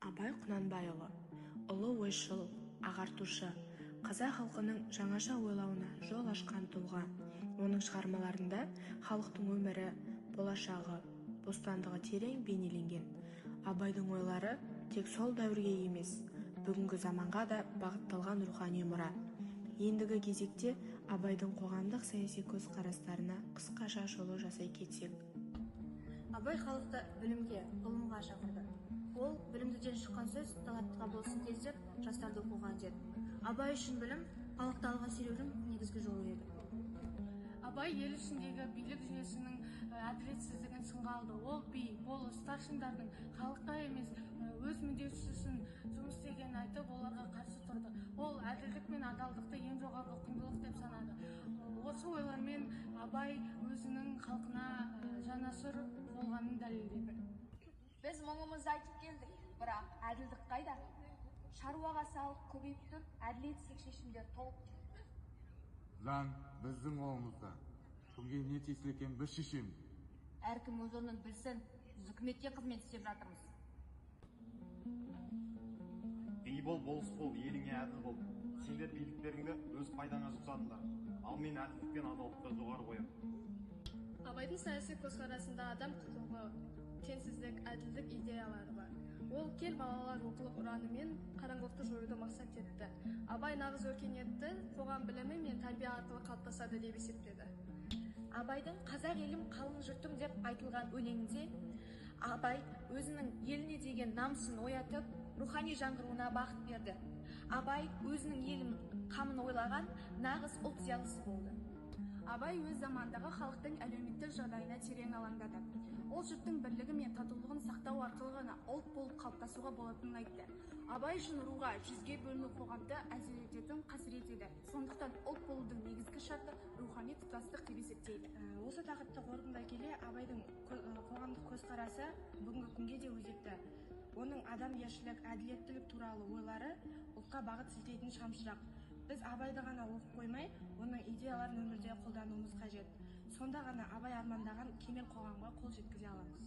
Абай Құнанбайұлы, ұлы ойшыл, ағартушы, қазақ халқының жаңаша ойлауына жол ашқан тұлға. Оның шығармаларында халықтың өмірі, болашағы, бостандығы терең бейнеленген. Абайдың ойлары тек сол дәуірге емес, бүгінгі заманға да бағытталған рухани мұра. Ендігі кезекте Абайдың қоғамдық саяси көзқарастарына қысқаша шолу жасай кетсек. Абай халықты білімге, ғылымға шақырды. Ол білімдіден шыққан сөз талаптыға болсын тездеп жастарды оқуға үндеді. Абай үшін білім халықты алға серудің негізгі жолы еді. Абай ел ішіндегі билік жүйесінің әділетсіздігін сынға алды. Ол би, болыс, старшындардың халыққа емес өз мүддесі үшін жұмыс істегенін айтып, оларға қарсы тұрды. Ол әділдік мен адалдықты ең жоғарғы құндылық деп санады. Осы ойлармен Абай өзінің халқына жанашыр болғанын дәлелдеді. Біз мұңымызды айтып келдік, бірақ әділдік қайда? Шаруаға салық көбейіп тұр, әділетсіз шешімдер толып. Заң біздің қолымызда. Кімге не тиесілі екенін біз шешеміз. Әркім өз орнын білсін, біз үкіметке қызмет істеп жатырмыз. Би бол, болыс бол, еліңе әділ бол. Сендер биліктеріңді өз пайдаңа жұмсадыңдар. Ал мен әділдік пен адалдықты жоғары қоямын. Абайдың саяси көзқарасында адам құқығы, теңсіздік, әділдік идеялары бар. Ол кел балалар оқылық ұранымен қараңғылықты жоюды мақсат етті. Абай нағыз өркениетті қоғам білімі мен тәрбие арқылы қалыптасады деп есептеді. Абайдың қазақ елім қалың жұртым деп айтылған өлеңінде Абай өзінің еліне деген намысын оятып, рухани жаңғыруына бағыт берді. Абай өзінің елін қамын ойлаған нағыз ұлт зиялысы болды. Абай өз замандағы халықтың әлеуметтік жағдайына терең алаңдады. Ол жұрттың бірлігі мен татулығын сақтау арқылы ғана ұлт болып қалыптасуға болатынын айтты. Абай үшін руға, жүзге бөліну қоғамды әзірлететін қасірет еді. Сондықтан ұлт болудың негізгі шарты рухани тұтастық деп есептейді. Осы тақырыпты қорытындылай келе Абайдың қоғамдық көзқарасы бүгінгі күнге де өзекті. Оның адамгершілік, әділеттілік туралы ойлары ұлтқа бағыт сілтейтін шамшырақ. Біз Абайды ғана оқып қоймай, оның идеяларын өмірде қолдануымыз қажет. Сонда ғана Абай армандаған кемел қоғамға қол жеткізе аламыз.